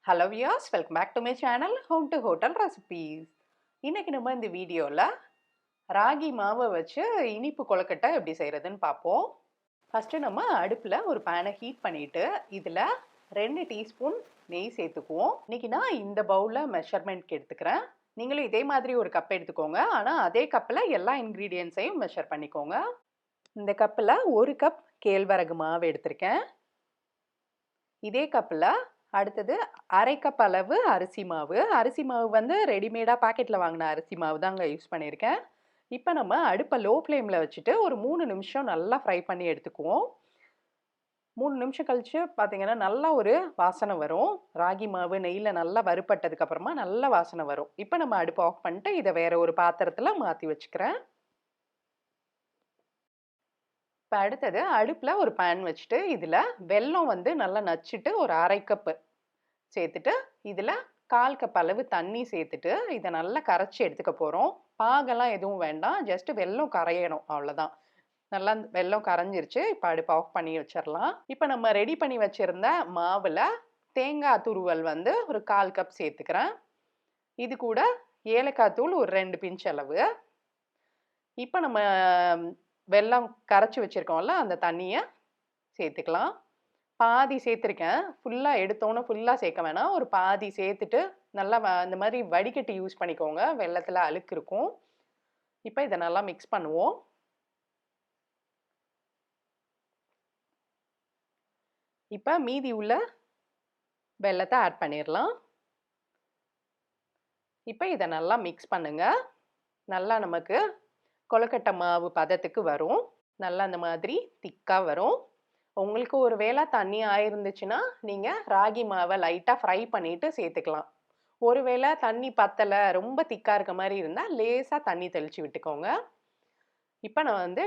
Hello viewers, welcome back to my channel Home to Hotel Recipes. இன்னைக்கு நம்ம இந்த வீடியோல ராகி மாவை வச்சு இனிப்பு கொழுக்கட்டை எப்படி செய்யறதுன்னு பார்ப்போம். ஃபர்ஸ்ட் நம்ம அடுப்புல ஒரு பேனை ஹீட் பண்ணிட்டு இதுல 2 டீஸ்பூன் நெய் சேர்த்துக்குவோம். இன்னைக்கு நான் இந்த பவுல்ல மெஷர்மென்ட்க்கு எடுத்துக்கிறேன். நீங்களும் இதே மாதிரி ஒரு கப் எடுத்துக்கோங்க. ஆனா அதே கப்ல எல்லா இன்கிரீடியன்ட்ஸையும் மெஷர் பண்ணிக்கோங்க. இந்த கப்ல 1 கப் கேழ்வரகு மாவு எடுத்திருக்கேன். இதே கப்ல அடுத்தது அரை கப் அளவு அரிசி மாவு. அரிசி மாவு வந்து ரெடிமேடா பாக்கெட்ல வாங்கின அரிசி மாவு தாங்க யூஸ் பண்ணியிருக்கேன். இப்போ நம்ம அடுப்பை லோ ஃப்ளேமில் வச்சுட்டு ஒரு 3 நிமிஷம் நல்லா ஃப்ரை பண்ணி எடுத்துக்குவோம். 3 நிமிஷம் கழிச்சு பார்த்தீங்கன்னா நல்லா ஒரு வாசனை வரும். ராகி மாவு நெய்யில் நல்லா வறுபட்டதுக்கு அப்புறமா நல்ல வாசனை வரும். இப்போ நம்ம அடுப்பை ஆஃப் பண்ணிட்டு இதை வேற ஒரு பாத்திரத்தில் மாற்றி வச்சுக்கிறேன். இப்போ அடுத்தது அடுப்பில் ஒரு பேன் வச்சுட்டு இதில் வெல்லம் வந்து நல்லா நச்சுட்டு ஒரு அரை கப்பு சேர்த்துட்டு இதில் 1/4 கப் அளவு தண்ணி சேர்த்துட்டு இதை நல்லா கரைச்சி எடுத்துக்க போகிறோம். பாகெல்லாம் எதுவும் வேண்டாம், ஜஸ்ட் வெல்லம் கரையணும், அவ்வளோதான். நல்லா வெல்லம் கரைஞ்சிருச்சு. இப்போ அடுப்பு ஆஃப் பண்ணி வச்சிடலாம். இப்போ நம்ம ரெடி பண்ணி வச்சுருந்த மாவில் தேங்காய் துருவல் வந்து ஒரு 1/4 கப் சேர்த்துக்கிறேன். இது கூட ஏலக்காய் தூள் ஒரு 2 பிஞ்ச் அளவு. இப்போ நம்ம வெல்லம் கரைச்சி வச்சுருக்கோம்ல அந்த தண்ணியை சேர்த்துக்கலாம். பாதி சேர்த்துருக்கேன். ஃபுல்லாக எடுத்தோன்னே ஃபுல்லாக சேர்க்க வேணாம், ஒரு பாதி சேர்த்துட்டு நல்லா இந்த மாதிரி வடிகட்டி யூஸ் பண்ணிக்கோங்க, வெல்லத்தில் அழுக்கு இருக்கும். இப்போ இதை நல்லா மிக்ஸ் பண்ணுவோம். இப்போ மீதி உள்ள வெல்லத்தை ஆட் பண்ணிடலாம். இப்போ இதை நல்லா மிக்ஸ் பண்ணுங்க. நல்லா நமக்கு கொழுக்கட்டை மாவு பதத்துக்கு வரும். நல்லா அந்த மாதிரி திக்காக வரும். உங்களுக்கு ஒரு வேளை தண்ணி ஆயிருந்துச்சுன்னா நீங்கள் ராகி மாவை லைட்டாக ஃப்ரை பண்ணிவிட்டு சேர்த்துக்கலாம். ஒருவேளை தண்ணி பத்தலை, ரொம்ப திக்காக இருக்க மாதிரி இருந்தால் லேசாக தண்ணி தெளித்து விட்டுக்கோங்க. இப்போ நான் வந்து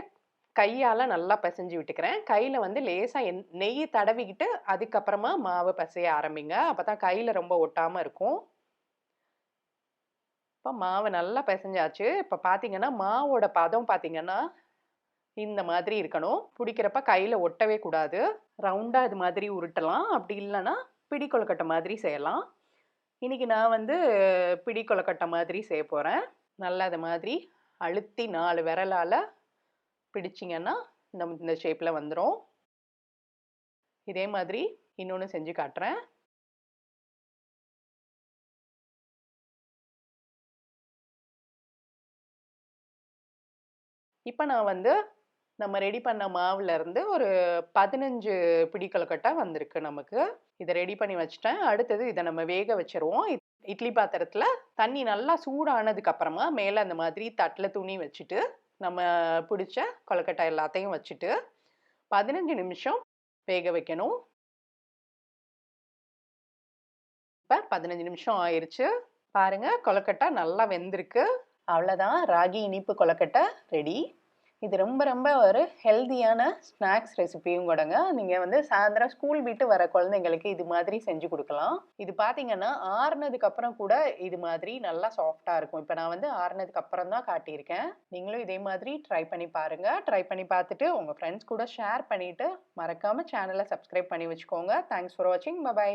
கையால் நல்லா பிசைஞ்சு விட்டுக்கிறேன். கையில் வந்து லேசாக நெய் தடவிக்கிட்டு அதுக்கப்புறமா மாவை பிசைய ஆரம்பிங்க. அப்போ தான் கையில் ரொம்ப ஒட்டாமல் இருக்கும். இப்போ மாவு நல்லா பிசைஞ்சாச்சு. இப்போ பார்த்தீங்கன்னா மாவோட பதம் பார்த்தீங்கன்னா இந்த மாதிரி இருக்கணும். பிடிக்கிறப்ப கையில் ஒட்டவே கூடாது. ரவுண்டாக இது மாதிரி உருட்டலாம், அப்படி இல்லைன்னா பிடி கொழுக்கட்டை மாதிரி செய்யலாம். இன்னைக்கு நான் வந்து பிடி கொழுக்கட்டை மாதிரி செய்ய போகிறேன். நல்லா அது மாதிரி அழுத்தி 4 விரலால் பிடிச்சிங்கன்னா இந்த ஷேப்பில் வந்துடும். இதே மாதிரி இன்னொன்று செஞ்சு காட்டுறேன். இப்போ நான் வந்து நம்ம ரெடி பண்ண மாவுல இருந்து ஒரு 15 பிடி கொழுக்கட்டை வந்திருக்கு நமக்கு. இதை ரெடி பண்ணி வச்சுட்டேன். அடுத்தது இதை நம்ம வேக வச்சிருவோம். இட்லி பாத்திரத்தில் தண்ணி நல்லா சூடானதுக்கு அப்புறமா மேலே அந்த மாதிரி தட்டில் துணி வச்சுட்டு நம்ம பிடிச்ச கொழுக்கட்டை எல்லாத்தையும் வச்சுட்டு 15 நிமிஷம் வேக வைக்கணும். இப்போ 15 நிமிஷம் ஆயிடுச்சு. பாருங்க, கொழுக்கட்டை நல்லா வெந்திருக்கு. அவ்வளோதான், ராகி இனிப்பு கொழுக்கட்டை ரெடி. இது ரொம்ப ரொம்ப ஒரு ஹெல்தியான ஸ்நாக்ஸ் ரெசிபியும் கூடங்க. நீங்கள் வந்து சாயந்தரம் ஸ்கூல் விட்டு வர குழந்தைங்களுக்கு இது மாதிரி செஞ்சு கொடுக்கலாம். இது பார்த்தீங்கன்னா ஆறுனதுக்கு அப்புறம் கூட இது மாதிரி நல்லா சாஃப்டாக இருக்கும். இப்போ நான் வந்து ஆறுனதுக்கு அப்புறம் தான் காட்டியிருக்கேன். நீங்களும் இதே மாதிரி ட்ரை பண்ணி பாருங்கள். ட்ரை பண்ணி பார்த்துட்டு உங்கள் ஃப்ரெண்ட்ஸ் கூட ஷேர் பண்ணிவிட்டு மறக்காமல் சேனலை சப்ஸ்கிரைப் பண்ணி வச்சுக்கோங்க. தேங்க்ஸ் ஃபார் வாட்சிங். பை.